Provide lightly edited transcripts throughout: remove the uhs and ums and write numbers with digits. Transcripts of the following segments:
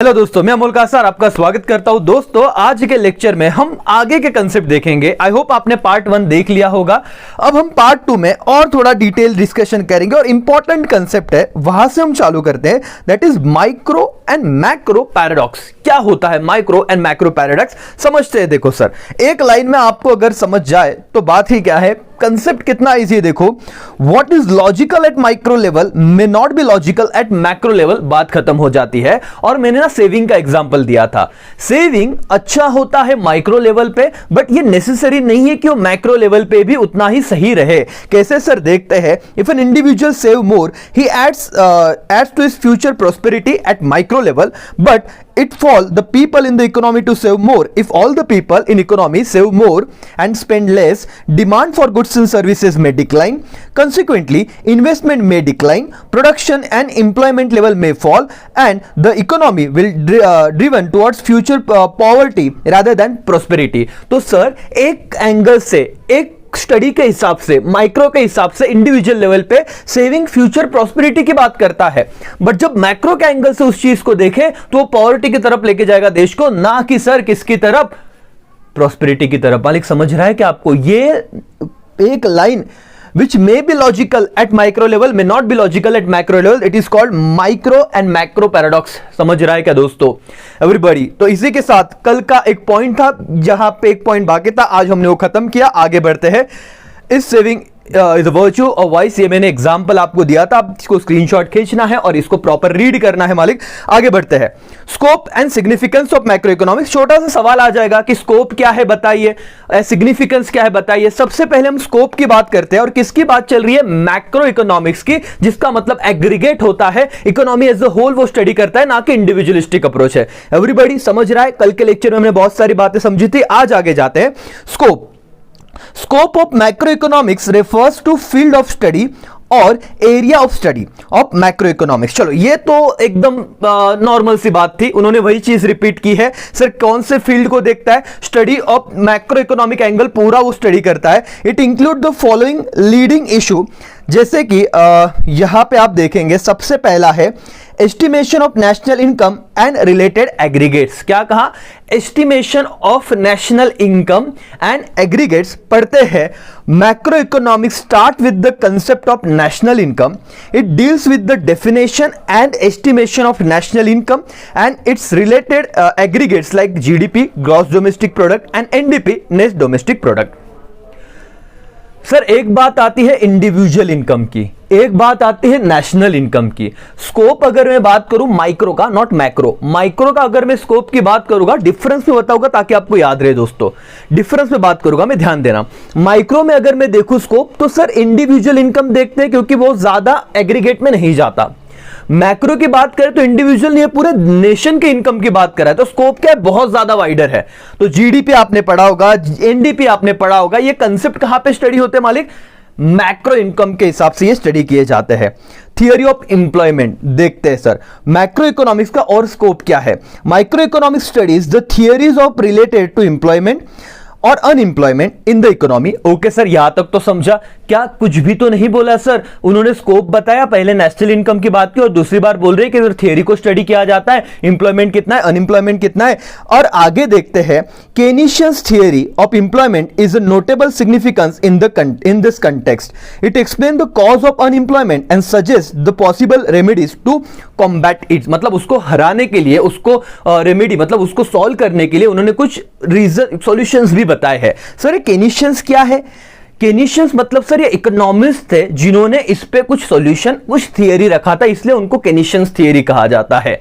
Hello दोस्तों, मैं अमोल कासार आपका स्वागत करता हूं। दोस्तों, आज के लेक्चर में हम आगे के कंसेप्ट देखेंगे। आई होप आपने पार्ट 1 देख लिया होगा। अब हम पार्ट 2 में और थोड़ा डिटेल डिस्कशन करेंगे और इंपॉर्टेंट कंसेप्ट है, वहां से हम चालू करते हैं। That is micro and macro paradox. क्या होता है माइक्रो एंड मैक्रो पैराडॉक्स, समझते हैं। देखो सर, एक लाइन में आपको अगर समझ जाए तो बात ही क्या है, कंसेप्ट कितना इजी है। देखो, what is logical at micro level may not be logical at macro level, बात खत्म हो जाती है। और मैंने ना सेविंग का एग्जांपल दिया था। सेविंग अच्छा होता है माइक्रो लेवल पे, बट ये नेसेसरी नहीं है कि वो मैक्रो लेवल पे भी उतना ही सही रहे। कैसे सर, देखते हैं। If an individual save more, he adds to his future prosperity at micro level, but it fall the people in the economy to save more. If all the people in economy save more and spend less, demand for goods and services may decline. Consequently, investment may decline, production and employment level may fall, and the economy will driven towards future poverty rather than prosperity. तो sir, एक angle से, एक study के हिसाब से, micro के हिसाब से इंडिविजुअल लेवल पे सेविंग फ्यूचर प्रॉस्पेरिटी की बात करता है, बट जब मैक्रो के एंगल से उस चीज को देखें तो वो पॉवर्टी की तरफ लेके जाएगा देश को, ना कि सर किसकी तरफ, प्रॉस्पेरिटी की तरफ। मालिक समझ रहा है कि आपको ये एक line which may be logical at micro level may not be logical at macro level, it is called micro and macro paradox। समझ रहा है क्या दोस्तों एवरीबॉडी? तो इसी के साथ कल का एक पॉइंट था, जहां पे एक पॉइंट बाकी था, आज हमने वो खत्म किया। आगे बढ़ते हैं। इस सेविंग इज वर्च्यू और वाइस, ये मैंने एग्जांपल आपको दिया था, आप इसको स्क्रीनशॉट खींचना है और इसको प्रॉपर रीड करना है मालिक। आगे बढ़ते हैं। Scope and significance of macro economics. छोटा सा सवाल आ जाएगा कि स्कोप क्या है बताइए, सिग्निफिकेंस क्या है बताइए। सबसे पहले हम स्कोप की बात करते हैं, और किसकी बात चल रही है, मैक्रो इकोनॉमिक्स की, जिसका मतलब एग्रीगेट होता है, इकोनॉमी एज अ होल वो स्टडी करता है, ना कि इंडिविजुअलिस्टिक अप्रोच है। एवरीबॉडी समझ रहा है? कल के लेक्चर में हमने बहुत सारी बातें समझी थी, आज आगे जाते हैं। Scope, scope of macroeconomics refers to field of study और area of study of macroeconomics. चलो, ये तो एकदम नॉर्मल सी बात थी, उन्होंने वही चीज रिपीट की है। सर कौन से फील्ड को देखता है, study of macro economic angle पूरा वो स्टडी करता है। It include the following leading issue, जैसे कि यहां पे आप देखेंगे, सबसे पहला है estimation of national income and related aggregates. क्या कहा? Estimation of national income and aggregates. पढ़ते हैं, macro economics start with the concept of national income. It deals with the definition and estimation of national income and its related aggregates like GDP, gross domestic product, and NDP, net domestic product. Sir, एक बात आती है individual income की, एक बात आती है national income की। स्कोप अगर मैं बात करूं माइक्रो का, नॉट मैक्रो, माइक्रो का अगर मैं स्कोप की बात करूंगा, डिफरेंस में बताऊंगा ताकि आपको याद रहे दोस्तों। डिफरेंस में बात करूंगा मैं, ध्यान देना। माइक्रो में अगर मैं देखूं स्कोप, तो सर इंडिविजुअल इनकम देखते हैं, क्योंकि वो ज्यादा एग्रीगेट में नहीं जाता। मैक्रो की बात करें तो इंडिविजुअल नहीं है, पूरे नेशन के इनकम की बात कर रहा है, तो स्कोप क्या है, बहुत ज्यादा वाइडर है। तो जीडीपी आपने पढ़ा होगा, एनडीपी आपने पढ़ा होगा। ये कंसेप्ट कहां पे स्टडी होते हैं मालिक? मैक्रो इनकम के हिसाब से ये स्टडी किए जाते हैं। थियरी ऑफ एम्प्लॉयमेंट देखते हैं सर, मैक्रो इकोनॉमिक्स का और स्कोप क्या है। Micro economics studies the theories of related to employment और unemployment in the economy. Okay sir, यहां तक तो समझा। क्या कुछ भी तो नहीं बोला सर, उन्होंने स्कोप बताया, पहले नेशनल इनकम की बात की और दूसरी बार बोल रहे हैं कि थियरी को स्टडी किया जाता है, एम्प्लॉयमेंट कितना है, अनएम्प्लॉयमेंट कितना है। और आगे देखते हैं, Keynesians theory of employment is a notable significance in this context. It explain the cause of unemployment and suggest the possible remedies to combat it. मतलब उसको हराने के लिए, उसको रेमेडी मतलब उसको सॉल्व करने के लिए उन्होंने कुछ रीजन सॉल्यूशंस भी बताए हैं। सर ये केनीशियंस क्या है? केनीशियंस मतलब सर ये इकोनॉमिस्ट थे जिन्होंने इस पे कुछ सॉल्यूशन, कुछ थियरी रखा था, इसलिए उनको केनीशियंस थियरी कहा जाता है।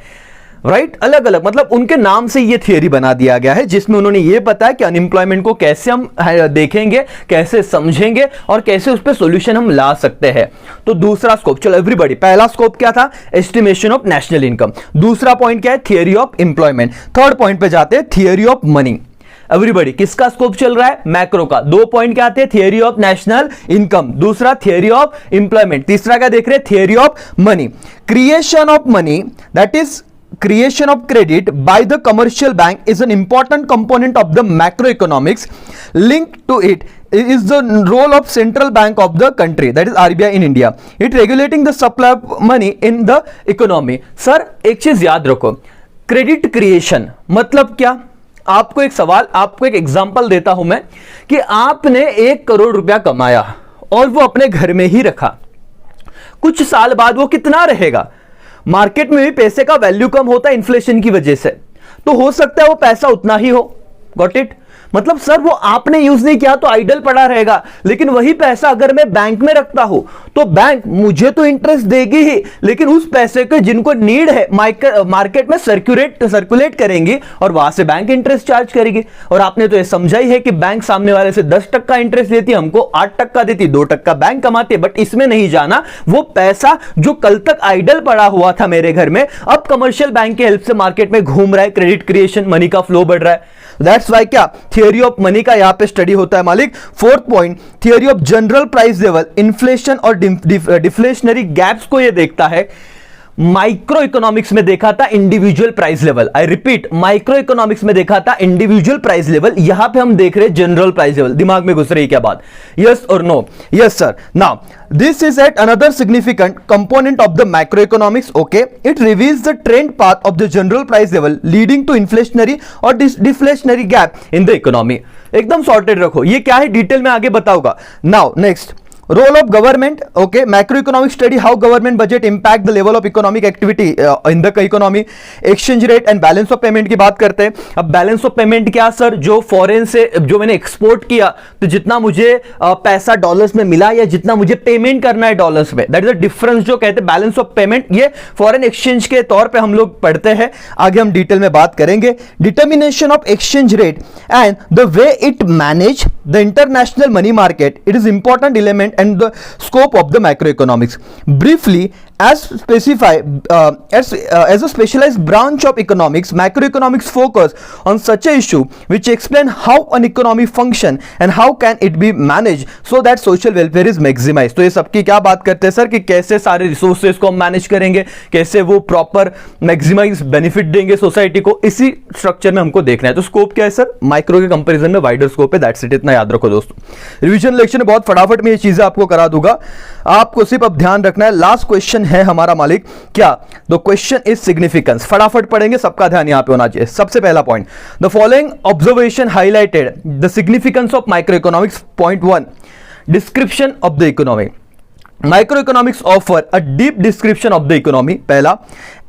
राइट, अलग अलग मतलब उनके नाम से ये थियरी बना दिया गया है, जिसमें उन्होंने ये बताया कि अनएम्प्लॉयमेंट को कैसे हम देखेंगे, कैसे समझेंगे और कैसे उस पे सॉल्यूशन हम ला सकते हैं। तो दूसरा स्कोप, चलो एवरीबॉडी, पहला स्कोप क्या था, एस्टिमेशन ऑफ नेशनल इनकम। दूसरा पॉइंट क्या है, theory of employment. Third point पे जाते हैं, थियरी ऑफ मनी। एवरीबॉडी, किसका स्कोप चल रहा है, मैक्रो का। दो पॉइंट क्या आते हैं, थियरी ऑफ नेशनल इनकम, दूसरा थियरी ऑफ एम्प्लॉयमेंट, तीसरा क्या देख रहे हैं, theory of money. Creation of money, that is creation of credit by the commercial bank is an important component of the macroeconomics. Linked to it is the role of central bank of the country, that is RBI in India. It regulating the supply of money in the economy. Sir, एक चीज याद रखो, credit creation मतलब क्या? आपको एक सवाल, आपको एक एग्जांपल देता हूं मैं कि आपने 1 करोड़ रुपया कमाया और वो अपने घर में ही रखा। कुछ साल बाद वो कितना रहेगा? मार्केट में भी पैसे का वैल्यू कम होता है इन्फ्लेशन की वजह से, तो हो सकता है वो पैसा उतना ही हो। Got it? मतलब सर वो आपने यूज नहीं किया तो आइडल पड़ा रहेगा, लेकिन वही पैसा अगर मैं बैंक में रखता हूं तो बैंक मुझे तो इंटरेस्ट देगी ही, लेकिन उस पैसे के जिनको नीड है मार्केट में सर्कुलेट करेंगी और वहां से बैंक इंटरेस्ट चार्ज करेगी। और आपने तो ये समझा ही है कि बैंक सामने वाले से 10% इंटरेस्ट देती है, हमको 8% देती, 2% बैंक कमाती है। बट इसमें नहीं जाना, वो पैसा जो कल तक आइडल पड़ा हुआ था मेरे घर में, अब कमर्शियल बैंक की हेल्प से मार्केट में घूम रहा है, क्रेडिट क्रिएशन, मनी का फ्लो बढ़ रहा है। दैट्स वाई क्या थियरी ऑफ मनी का यहां पे स्टडी होता है मालिक। 4th point, theory of general price level, inflation और डिफ्लेशनरी गैप्स को ये देखता है। माइक्रो इकोनॉमिक्स में देखा था individual price level, I repeat, micro economics में देखा था इंडिविजुअल प्राइस लेवल, यहां पे हम देख रहे हैं जनरल प्राइस लेवल। दिमाग में घुस रही है क्या बात? यस और no? Yes sir. Now this is yet another significant component of the macroeconomics. Okay, it reveals the trend path of the general price level leading to inflationary or deflationary gap in the economy. एकदम sorted रखो, ये क्या है detail में आगे बताऊंगा। Now next, role of government. Okay, macro economic study how government budget impact the level of economic activity in the economy. Exchange rate and balance of payment की बात करते हैं। अब बैलेंस ऑफ पेमेंट क्या sir? जो foreign से जो मैंने एक्सपोर्ट किया तो जितना मुझे पैसा डॉलर्स में मिला या जितना मुझे पेमेंट करना है डॉलर्स में, दैट इज द डिफरेंस जो कहते हैं बैलेंस ऑफ पेमेंट। ये फॉरेन एक्सचेंज के तौर पे हम लोग पढ़ते हैं, आगे हम डिटेल में बात करेंगे। Determination of exchange rate and the way it manage the international money market, it is important element and the scope of the macroeconomics. Briefly, as a specialized branch of economics, macroeconomics focus on such a issue which explain how an economy function and how can it be managed so that social welfare is maximized. तो ये सबकी क्या बात करते हैं sir कि कैसे सारे रिसोर्सेज को हम मैनेज करेंगे, कैसे वो प्रॉपर मैक्सिमाइज बेनिफिट देंगे सोसाइटी को, इसी स्ट्रक्चर में हमको देखना है। तो स्कोप क्या है सर? माइक्रो के कंपैरिजन में वाइडर स्कोप है, दैट्स इट। इतना याद रखो दोस्तों। रिवीजन लेक्चर में बहुत फटाफट में ये चीजें आपको करा दूंगा, आपको सिर्फ अब ध्यान रखना है। लास्ट क्वेश्चन है हमारा मालिक, क्या? The question is significance. फटाफट पढ़ेंगे, सबका ध्यान यहां पे होना चाहिए। सबसे पहला point, the following observation highlighted the significance of micro economics. Point 1, description of the economy. Microeconomics offer a deep description of the economy. पहला,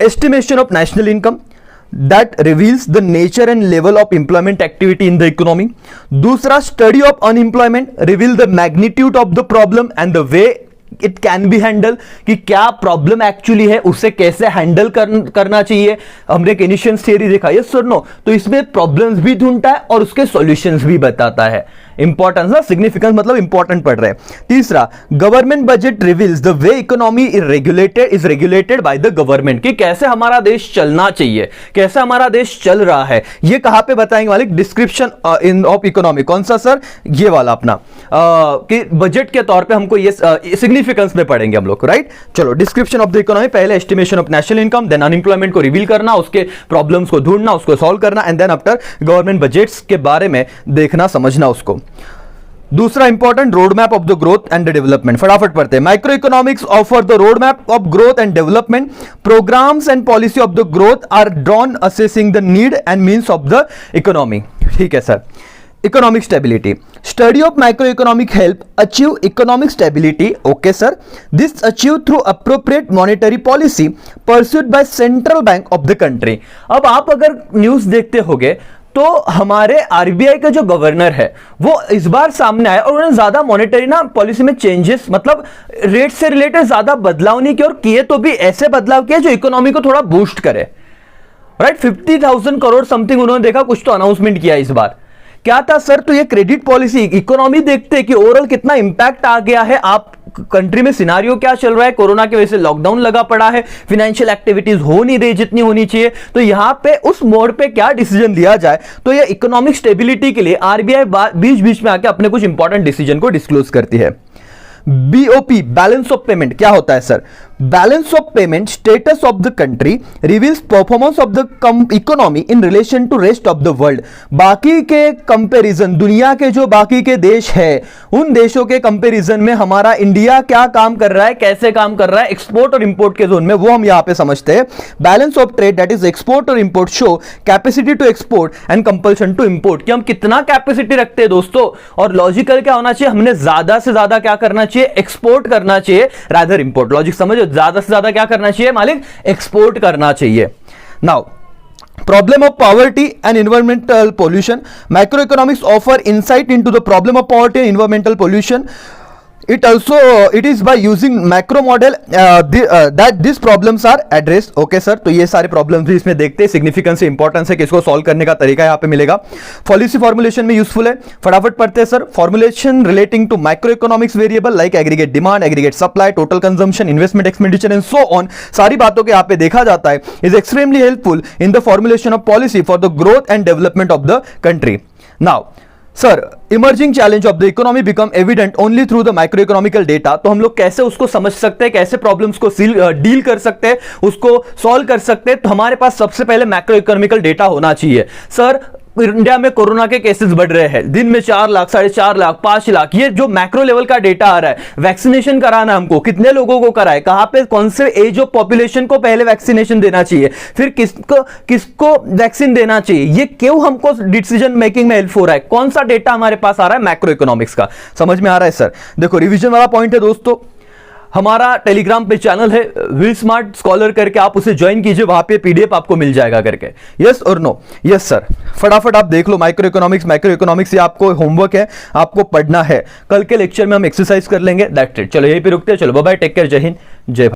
estimation of national income that reveals the nature and level of employment activity in the economy. दूसरा, study of unemployment reveal the magnitude of the problem and the way it can be handle, कि क्या problem actually है, उसे कैसे handle करना चाहिए। हमने एक इनिशियंस थियरी देखा, यस सर नो? तो इसमें प्रॉब्लम्स भी ढूंढता है और उसके सॉल्यूशंस भी बताता है। इंपॉर्टेंस ना, सिग्निफिकेंस मतलब इंपॉर्टेंट पढ़ रहे हैं। तीसरा, government budget reveals the way economy is regulated by the government, कि कैसे हमारा देश चलना चाहिए, कैसे हमारा देश चल रहा है, ये कहां पे बताएंगे मालिक? Description in of economy. कौन सा सर? ये वाला अपना, कि बजट के तौर पे हमको ये सिग्निफिकेंस में पढ़ेंगे हम लोग, राइट? चलो, डिस्क्रिप्शन ऑफ द इकोनॉमी, पहले estimation of national income, then unemployment को रिवील करना, उसके प्रॉब्लम्स को ढूंढना, उसको सॉल्व करना, and then after government budgets के बारे में देखना, समझना उसको। दूसरा important, road map of the growth and development. फटाफट पढ़ते हैं। Micro economics offer the road map of growth and development. Programs and policy of the growth are drawn assessing the need and means of the economy. ठीक है sir. Economic stability. Study of macroeconomic help achieve economic stability. Okay sir. This achieved through appropriate monetary policy pursued by central bank of the country. अब आप अगर news देखते होगे तो हमारे RBI का जो गवर्नर है वो इस बार सामने आया और उन्होंने ज्यादा मॉनेटरी ना पॉलिसी में चेंजेस, मतलब रेट से रिलेटेड ज्यादा बदलाव नहीं किए, और किए तो भी ऐसे बदलाव किए जो इकोनॉमी को थोड़ा बूस्ट करे, राइट? 50,000 करोड़ समथिंग उन्होंने देखा, कुछ तो अनाउंसमेंट किया इस बार। क्या था सर? तो ये क्रेडिट पॉलिसी, इकोनॉमी देखते कि ओवरऑल कितना इंपैक्ट आ गया है, आप कंट्री में सिनारियो क्या चल रहा है, कोरोना की वजह से लॉकडाउन लगा पड़ा है, फाइनेंशियल एक्टिविटीज हो नहीं रही जितनी होनी चाहिए, तो यहां पे उस मोड पे क्या डिसीजन लिया जाए। तो ये इकोनॉमिक स्टेबिलिटी के लिए आरबीआई बीच बीच में आके अपने कुछ इंपॉर्टेंट डिसीजन को डिस्क्लोज करती है। बीओपी, बैलेंस ऑफ पेमेंट, क्या होता है sir? Balance of payment status of the country reveals performance of the economy in relation to rest of the world. बाकी के कंपैरिजन, दुनिया के जो बाकी के देश है उन देशों के कंपैरिजन में हमारा इंडिया क्या काम कर रहा है, कैसे काम कर रहा है एक्सपोर्ट और इंपोर्ट के जोन में, वो हम यहां पे समझते हैं। Balance of trade that is export और import show capacity to export and compulsion to import, कि हम कितना कैपेसिटी रखते हैं दोस्तों। और लॉजिकल क्या होना चाहिए, हमने ज्यादा से ज्यादा क्या करना चाहिए, एक्सपोर्ट करना चाहिए रादर इंपोर्ट। लॉजिक समझो, ज्यादा से ज्यादा क्या करना चाहिए मालिक, एक्सपोर्ट करना चाहिए। Now problem of poverty and environmental pollution, macroeconomics offer insight into the problem of poverty and environmental pollution. It is by using macro model that these problems are addressed. Okay sir, तो ये सारे problems भी इसमें देखते हैं, significance importance है कि इसको सॉल्व करने का तरीका यहाँ पे मिलेगा। पॉलिसी फॉर्मुलेशन में यूजफुल है, फटाफट पढ़ते हैं sir. Formulation relating to micro economics variable like aggregate demand, aggregate supply, total consumption, investment expenditure and so on, सारी बातों के यहाँ पे देखा जाता है। Is extremely helpful in the formulation of policy for the growth and development of the country. Now sir, emerging challenge of the economy become evident only through the micro economical data. तो हम लोग कैसे उसको समझ सकते हैं, कैसे problems को डील कर सकते हैं, उसको सॉल्व कर सकते हैं। तो हमारे पास सबसे पहले मैक्रो इकोनॉमिकल डेटा होना चाहिए। सर इंडिया में कोरोना के केसेस बढ़ रहे हैं, दिन में 4 लाख, 4.5 लाख, 5 लाख, ये जो मैक्रो लेवल का डेटा आ रहा है। वैक्सीनेशन कराना हमको, कितने लोगों को कराए, कहां पे, कौन से एज ऑफ पॉपुलेशन को पहले वैक्सीनेशन देना चाहिए, फिर किसको वैक्सीन देना चाहिए, ये क्यों हमको डिसीजन मेकिंग में हेल्प हो रहा है, कौन सा डेटा हमारे पास आ रहा है मैक्रो इकोनॉमिक्स का। समझ में आ रहा है सर? देखो रिवीजन वाला पॉइंट है दोस्तों, हमारा टेलीग्राम पे चैनल है विल स्मार्ट स्कॉलर करके, आप उसे ज्वाइन कीजिए, वहां पे पीडीएफ आपको मिल जाएगा करके। यस और नो? यस सर, फटाफट आप देख लो माइक्रो इकोनॉमिक्स ये आपको होमवर्क है, आपको पढ़ना है। कल के लेक्चर में हम एक्सरसाइज कर लेंगे, दैट्स इट। चलो यहीं पे रुकते हैं, चलो बाय बाय, टेक केयर, जय हिंद, जय भारत।